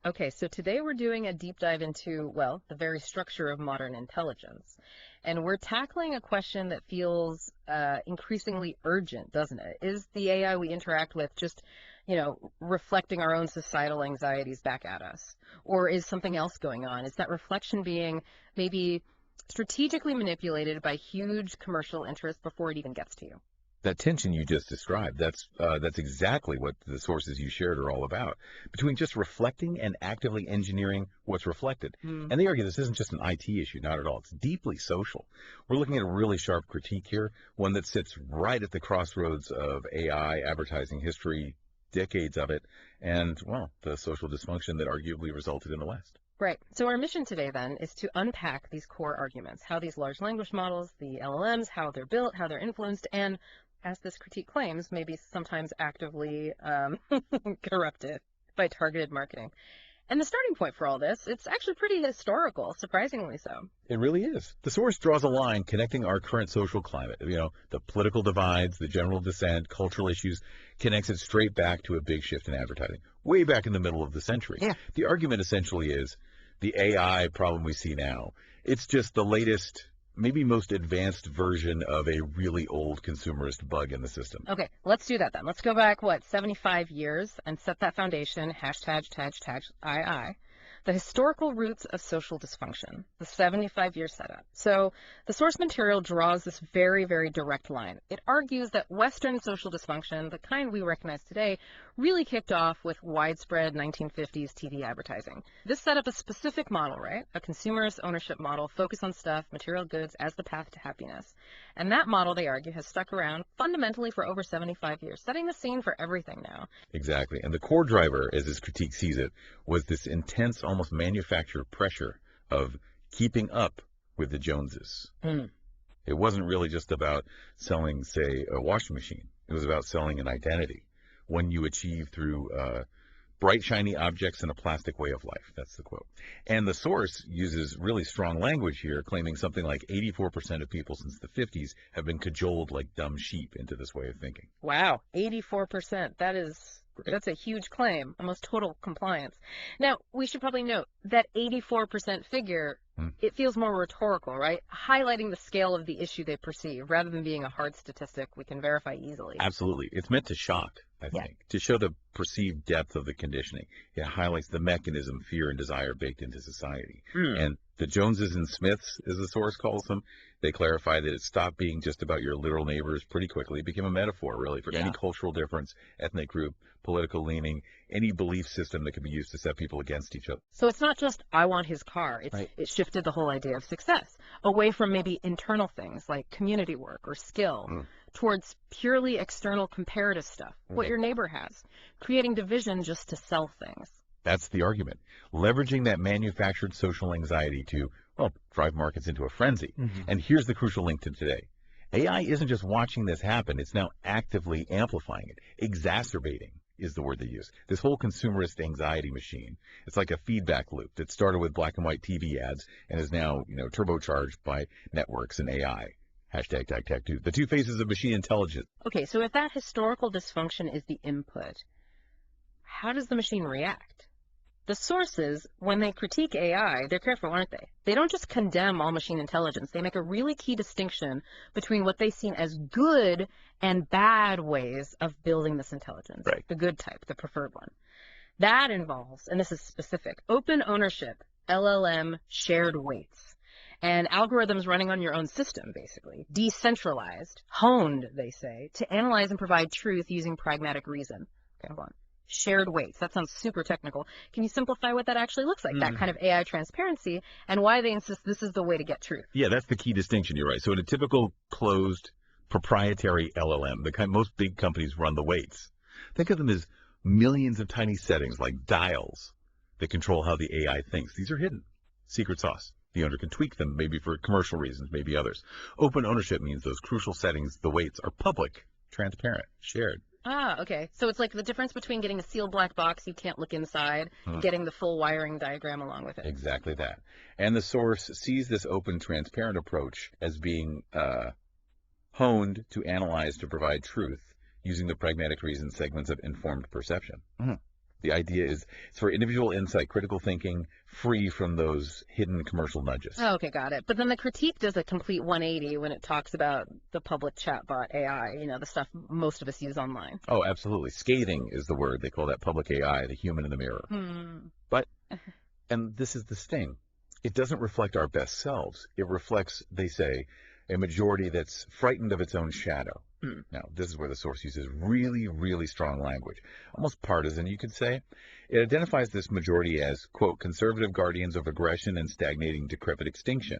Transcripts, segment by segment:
Okay, so today we're doing a deep dive into, well, the very structure of modern intelligence. And we're tackling a question that feels increasingly urgent, doesn't it? Is the AI we interact with just, reflecting our own societal anxieties back at us? Or is something else going on? Is that reflection being maybe strategically manipulated by huge commercial interests before it even gets to you? That tension you just described, that's exactly what the sources you shared are all about, between just reflecting and actively engineering what's reflected. And they argue this isn't just an IT issue, not at all. It's deeply social. We're looking at a really sharp critique here, one that sits right at the crossroads of AI, advertising history, decades of it, and, well, the social dysfunction that arguably resulted in the West. Right. So our mission today, then, is to unpack these core arguments, how these large language models, the LLMs, how they're built, how they're influenced, and, as this critique claims, maybe sometimes actively corrupted by targeted marketing. And the starting point for all this, it's actually pretty historical, surprisingly so. It really is. The source draws a line connecting our current social climate, the political divides, the general dissent, cultural issues, connects it straight back to a big shift in advertising, way back in the middle of the century. Yeah. The argument essentially is the AI problem we see now, it's just the latest, maybe most advanced version of a really old consumerist bug in the system. Okay, let's do that then. Let's go back, 75 years and set that foundation, hashtag II, the historical roots of social dysfunction, the 75-year setup. So the source material draws this very, very direct line. It argues that Western social dysfunction, the kind we recognize today, really kicked off with widespread 1950s TV advertising. This set up a specific model, right? A consumerist ownership model, focus on stuff, material goods as the path to happiness. And that model, they argue, has stuck around fundamentally for over 75 years, setting the scene for everything now. Exactly. And the core driver, as this critique sees it, was this intense, almost manufactured pressure of keeping up with the Joneses. It wasn't really just about selling, say, a washing machine. It was about selling an identity, one you achieve through bright, shiny objects and a plastic way of life. That's the quote. And the source uses really strong language here, claiming something like 84% of people since the 50s have been cajoled like dumb sheep into this way of thinking. Wow, 84%. That's a huge claim, almost total compliance. Now, we should probably note that 84% figure, it feels more rhetorical, right? Highlighting the scale of the issue they perceive rather than being a hard statistic we can verify easily. Absolutely. It's meant to shock, I think, to show the perceived depth of the conditioning. It highlights the mechanism, fear, and desire baked into society. And the Joneses and Smiths, as the source calls them, they clarify that it stopped being just about your literal neighbors pretty quickly. It became a metaphor, really, for any cultural difference, ethnic group, political leaning, any belief system that could be used to set people against each other. So it's not just, I want his car. It shifted the whole idea of success away from maybe internal things like community work or skill towards purely external comparative stuff, what your neighbor has, creating division just to sell things. That's the argument. Leveraging that manufactured social anxiety to, well, drive markets into a frenzy. And here's the crucial link to today. AI isn't just watching this happen, it's now actively amplifying it, exacerbating is the word they use. This whole consumerist anxiety machine. It's like a feedback loop that started with black and white TV ads and is now, turbocharged by networks and AI. Hashtag tech, the two faces of machine intelligence. Okay, so if that historical dysfunction is the input, how does the machine react? The sources, when they critique AI, they're careful, aren't they? They don't just condemn all machine intelligence. They make a really key distinction between what they see as good and bad ways of building this intelligence. Right. The good type, the preferred one. That involves, and this is specific, open ownership, LLM, shared weights, and algorithms running on your own system, basically. Decentralized, honed, they say, to analyze and provide truth using pragmatic reason. Okay, hold on. Shared weights. That sounds super technical. Can you simplify what that actually looks like? That kind of AI transparency and why they insist this is the way to get truth. Yeah, that's the key distinction. You're right. So in a typical closed proprietary LLM, the kind most big companies run the weights. Think of them as millions of tiny settings like dials that control how the AI thinks. These are hidden. Secret sauce. The owner can tweak them, maybe for commercial reasons, maybe others. Open ownership means those crucial settings, the weights, are public, transparent, shared. Ah, okay. So it's like the difference between getting a sealed black box you can't look inside, getting the full wiring diagram along with it. Exactly that. And the source sees this open, transparent approach as being honed to analyze to provide truth using the pragmatic reason segments of informed perception. The idea is it's for individual insight, critical thinking, free from those hidden commercial nudges. Oh, okay, got it. But then the critique does a complete 180 when it talks about the public chatbot AI, the stuff most of us use online. Oh, absolutely. Scathing is the word. They call that public AI, the human in the mirror. But, and this is the sting, it doesn't reflect our best selves. It reflects, they say, a majority that's frightened of its own shadow. Now, this is where the source uses really, really strong language, almost partisan, you could say. It identifies this majority as, quote, conservative guardians of aggression and stagnating decrepit extinction,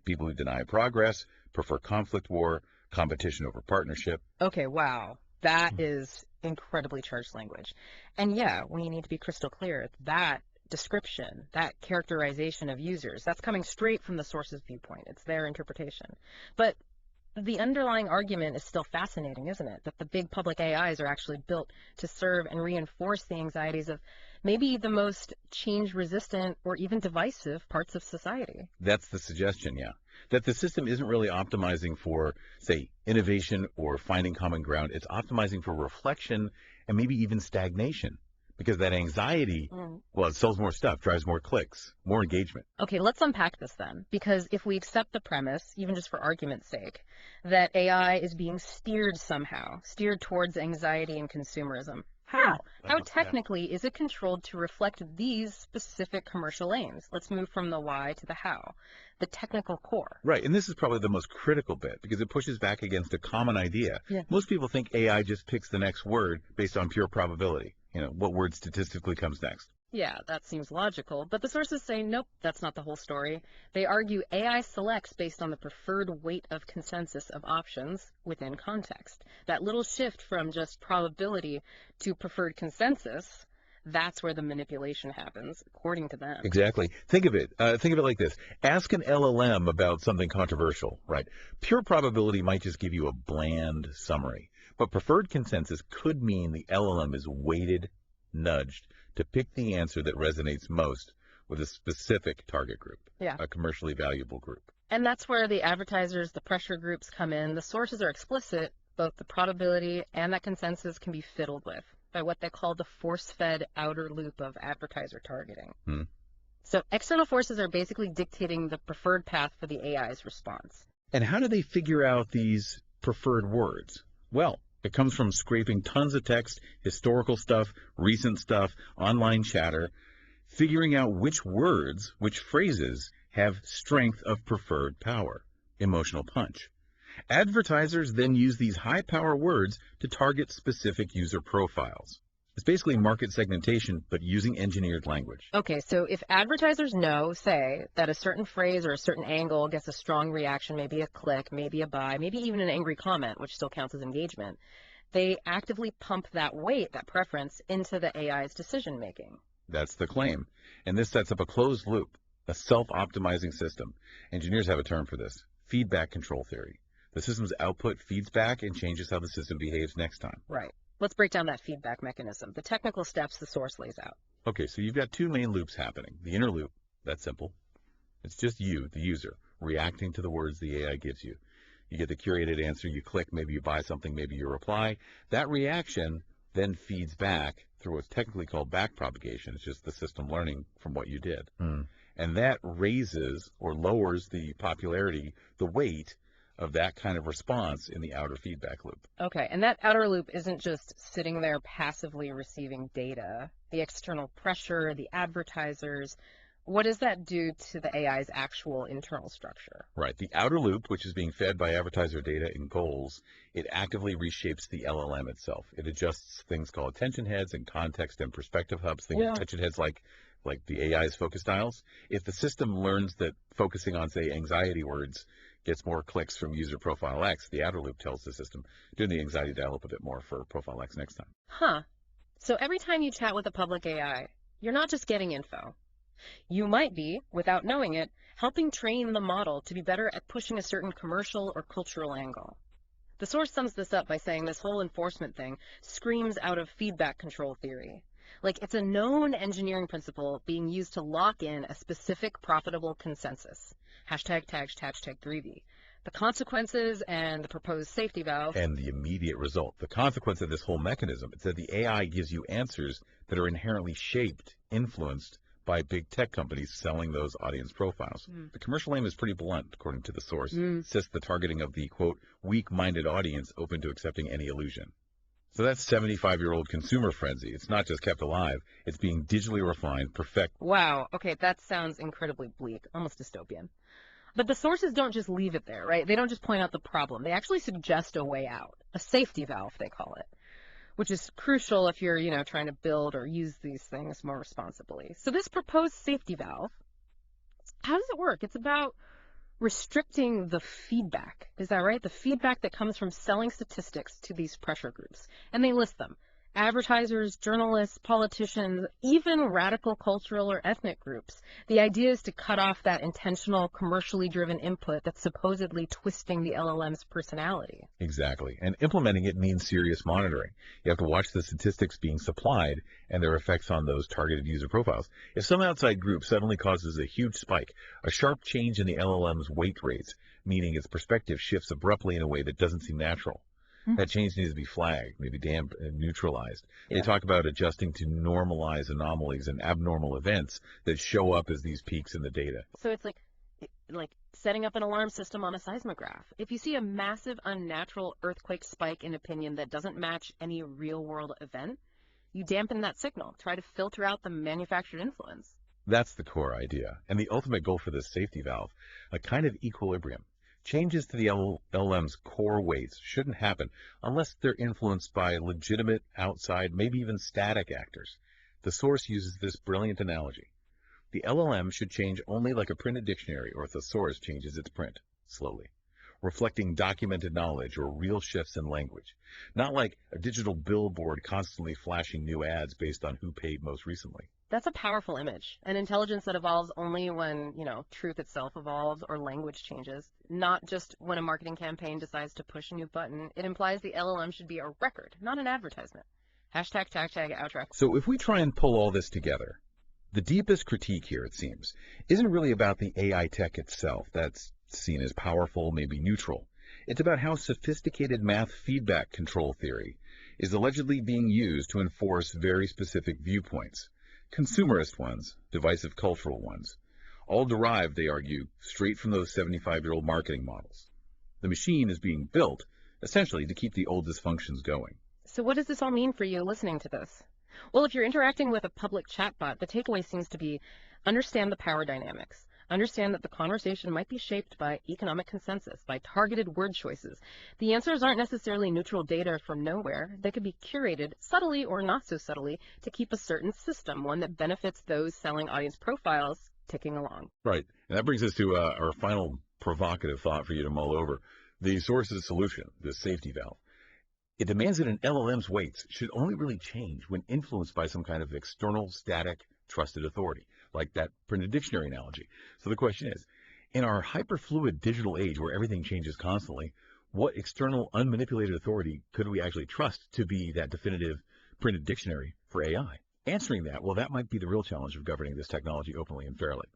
people who deny progress, prefer conflict war, competition over partnership. Okay, wow. That is incredibly charged language. And yeah, we need to be crystal clear. That description, that characterization of users, that's coming straight from the source's viewpoint. It's their interpretation. But the underlying argument is still fascinating, isn't it? That the big public AIs are actually built to serve and reinforce the anxieties of maybe the most change-resistant or even divisive parts of society. That's the suggestion, yeah. That the system isn't really optimizing for, say, innovation or finding common ground. It's optimizing for reflection and maybe even stagnation. Because that anxiety, well, it sells more stuff, drives more clicks, more engagement. Okay, let's unpack this then. Because if we accept the premise, even just for argument's sake, that AI is being steered somehow, steered towards anxiety and consumerism, how? How technically is it controlled to reflect these specific commercial aims? Let's move from the why to the how, the technical core. Right, and this is probably the most critical bit because it pushes back against a common idea. Yeah. Most people think AI just picks the next word based on pure probability. What word statistically comes next. Yeah, that seems logical, but the sources say, nope, that's not the whole story. They argue AI selects based on the preferred weight of consensus of options within context. That little shift from just probability to preferred consensus, that's where the manipulation happens, according to them. Exactly. Think of it like this. Ask an LLM about something controversial, right? Pure probability might just give you a bland summary, but preferred consensus could mean the LLM is weighted, nudged, to pick the answer that resonates most with a specific target group, a commercially valuable group. And that's where the advertisers, the pressure groups come in. The sources are explicit. Both the probability and that consensus can be fiddled with by what they call the force-fed outer loop of advertiser targeting. So external forces are basically dictating the preferred path for the AI's response. And how do they figure out these preferred words? Well, it comes from scraping tons of text, historical stuff, recent stuff, online chatter, figuring out which words, which phrases have strength of preferred power, emotional punch. Advertisers then use these high-power words to target specific user profiles. It's basically market segmentation, but using engineered language. Okay, so if advertisers know, say, that a certain phrase or a certain angle gets a strong reaction, maybe a click, maybe a buy, maybe even an angry comment, which still counts as engagement, they actively pump that weight, that preference, into the AI's decision-making. That's the claim. And this sets up a closed loop, a self-optimizing system. Engineers have a term for this, feedback control theory. The system's output feeds back and changes how the system behaves next time. Right. Let's break down that feedback mechanism, the technical steps the source lays out. Okay, so you've got two main loops happening. The inner loop, that's simple. It's just you, the user, reacting to the words the AI gives you. You get the curated answer, you click, maybe you buy something, maybe you reply. That reaction then feeds back through what's technically called backpropagation. It's just the system learning from what you did. And that raises or lowers the popularity, the weight of that kind of response in the outer feedback loop. Okay, and that outer loop isn't just sitting there passively receiving data. The external pressure, the advertisers, what does that do to the AI's actual internal structure? Right. The outer loop, which is being fed by advertiser data and goals, it actively reshapes the LLM itself. It adjusts things called attention heads and context and perspective hubs. Think of attention heads like the AI's focus dials. If the system learns that focusing on, say, anxiety words gets more clicks from user profile X, the outer loop tells the system, do the anxiety dial up a bit more for profile X next time. Huh. So every time you chat with a public AI, you're not just getting info. You might be, without knowing it, helping train the model to be better at pushing a certain commercial or cultural angle. The source sums this up by saying this whole enforcement thing screams out of feedback control theory. Like it's a known engineering principle being used to lock in a specific profitable consensus. Hashtag 3B. the consequences, and the proposed safety valve. And the immediate result. The consequence of this whole mechanism is that the AI gives you answers that are inherently shaped, influenced by big tech companies selling those audience profiles. The commercial aim is pretty blunt, according to the source. It insists the targeting of the, quote, weak-minded audience open to accepting any illusion. So that's 75-year-old consumer frenzy. It's not just kept alive. It's being digitally refined, Wow. Okay, that sounds incredibly bleak, almost dystopian. But the sources don't just leave it there, right? They don't just point out the problem. They actually suggest a way out, a safety valve, they call it, which is crucial if you're, trying to build or use these things more responsibly. So this proposed safety valve, how does it work? It's about restricting the feedback. Is that right? The feedback that comes from selling statistics to these pressure groups. And they list them. Advertisers, journalists, politicians, even radical cultural or ethnic groups. The idea is to cut off that intentional, commercially driven input that's supposedly twisting the LLM's personality. Exactly. And implementing it means serious monitoring. You have to watch the statistics being supplied and their effects on those targeted user profiles. If some outside group suddenly causes a huge spike, a sharp change in the LLM's weight rates, meaning its perspective shifts abruptly in a way that doesn't seem natural, that change needs to be flagged, maybe damped and neutralized. They talk about adjusting to normalize anomalies and abnormal events that show up as these peaks in the data. So it's like setting up an alarm system on a seismograph. If you see a massive unnatural earthquake spike in opinion that doesn't match any real-world event, you dampen that signal. Try to filter out the manufactured influence. That's the core idea. And the ultimate goal for this safety valve, a kind of equilibrium. Changes to the LLM's core weights shouldn't happen unless they're influenced by legitimate, outside, maybe even static actors. The source uses this brilliant analogy. The LLM should change only like a printed dictionary or if the source changes its print, slowly, reflecting documented knowledge or real shifts in language, not like a digital billboard constantly flashing new ads based on who paid most recently. That's a powerful image, an intelligence that evolves only when, truth itself evolves or language changes, not just when a marketing campaign decides to push a new button. It implies the LLM should be a record, not an advertisement. Hashtag, outrack. So if we try and pull all this together, the deepest critique here, it seems, isn't really about the AI tech itself. That's seen as powerful, maybe neutral. It's about how sophisticated math feedback control theory is allegedly being used to enforce very specific viewpoints. Consumerist ones, divisive cultural ones, all derived, they argue, straight from those 75-year-old marketing models. The machine is being built, essentially, to keep the old dysfunctions going. So what does this all mean for you listening to this? Well, if you're interacting with a public chatbot, the takeaway seems to be understand the power dynamics. Understand that the conversation might be shaped by economic consensus, by targeted word choices. The answers aren't necessarily neutral data from nowhere. They could be curated, subtly or not so subtly, to keep a certain system, one that benefits those selling audience profiles, ticking along. Right. And that brings us to our final provocative thought for you to mull over. The source's solution, the safety valve. It demands that an LLM's weights should only really change when influenced by some kind of external, static, trusted authority, like that printed dictionary analogy. So the question is, in our hyperfluid digital age where everything changes constantly, what external unmanipulated authority could we actually trust to be that definitive printed dictionary for AI? Answering that, well, that might be the real challenge of governing this technology openly and fairly.